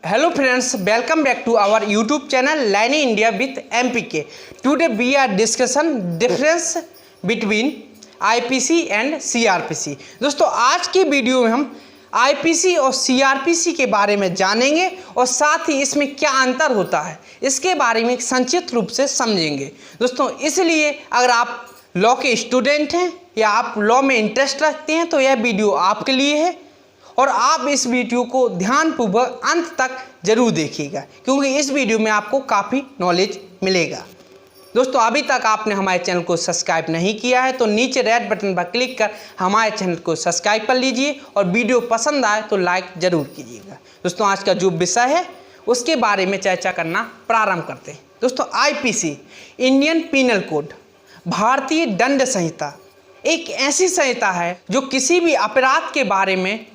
Hello friends, welcome back to our YouTube channel Learning India with MPK. Today we are discussing difference between IPC and CrPC. दोस्तों आज की video में हम IPC और CrPC के बारे में जानेंगे और साथ ही इसमें क्या अंतर होता है इसके बारे में संक्षिप्त रूप से समझेंगे। दोस्तों इसलिए अगर आप लॉ के स्टूडेंट हैं या आप लॉ में इंटरेस्ट रखते हैं तो यह वीडियो आपके लिए है और आप इस वीडियो को ध्यानपूर्वक अंत तक जरूर देखिएगा क्योंकि इस वीडियो में आपको काफ़ी नॉलेज मिलेगा। दोस्तों अभी तक आपने हमारे चैनल को सब्सक्राइब नहीं किया है तो नीचे रेड बटन पर क्लिक कर हमारे चैनल को सब्सक्राइब कर लीजिए और वीडियो पसंद आए तो लाइक ज़रूर कीजिएगा। दोस्तों आज का जो विषय है उसके बारे में चर्चा करना प्रारंभ करते हैं। दोस्तों IPC इंडियन पीनल कोड भारतीय दंड संहिता एक ऐसी संहिता है जो किसी भी अपराध के बारे में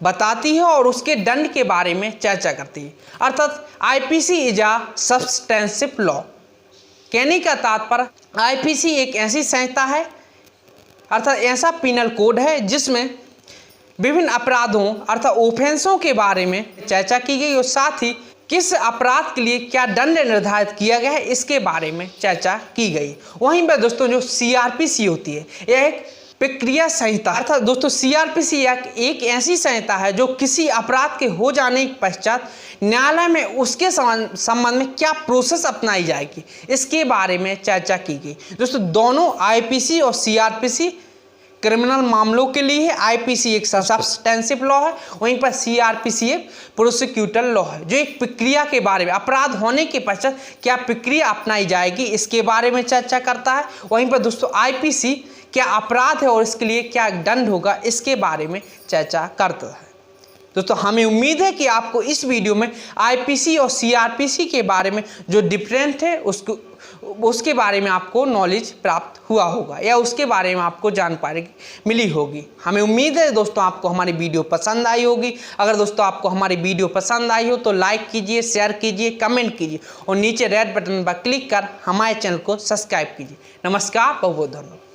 बताती है और उसके दंड के बारे में चर्चा करती है। अर्थात IPC is a substantive law. कहने का तात्पर्य IPC एक ऐसी संहिता है अर्थात ऐसा पीनल कोड है जिसमें विभिन्न अपराधों अर्थात ऑफेंसों के बारे में चर्चा की गई और साथ ही किस अपराध के लिए क्या दंड निर्धारित किया गया है इसके बारे में चर्चा की गई। वहीं पर दोस्तों जो CrPC होती है यह एक प्रक्रिया संहिता अर्थात दोस्तों CrPC एक ऐसी संहिता है जो किसी अपराध के हो जाने के पश्चात न्यायालय में उसके संबंध में क्या प्रोसेस अपनाई जाएगी इसके बारे में चर्चा की गई। दोस्तों दोनों IPC और CrPC क्रिमिनल मामलों के लिए है। IPC एक सब्सटेंसिव लॉ है वहीं पर CrPC एक प्रोसिक्यूटर लॉ है जो एक प्रक्रिया के बारे में अपराध होने के पश्चात क्या प्रक्रिया अपनाई जाएगी इसके बारे में चर्चा करता है। वहीं पर दोस्तों IPC क्या अपराध है और इसके लिए क्या दंड होगा इसके बारे में चर्चा करता है। दोस्तों हमें उम्मीद है कि आपको इस वीडियो में IPC और CrPC के बारे में जो डिफरेंट है उसके बारे में आपको नॉलेज प्राप्त हुआ होगा या उसके बारे में आपको जानकारी मिली होगी। हमें उम्मीद है दोस्तों आपको हमारी वीडियो पसंद आई होगी। अगर दोस्तों आपको हमारी वीडियो पसंद आई हो तो लाइक कीजिए, शेयर कीजिए, कमेंट कीजिए और नीचे रेड बटन पर क्लिक कर हमारे चैनल को सब्सक्राइब कीजिए। नमस्कार, बहुत बहुत धन्यवाद।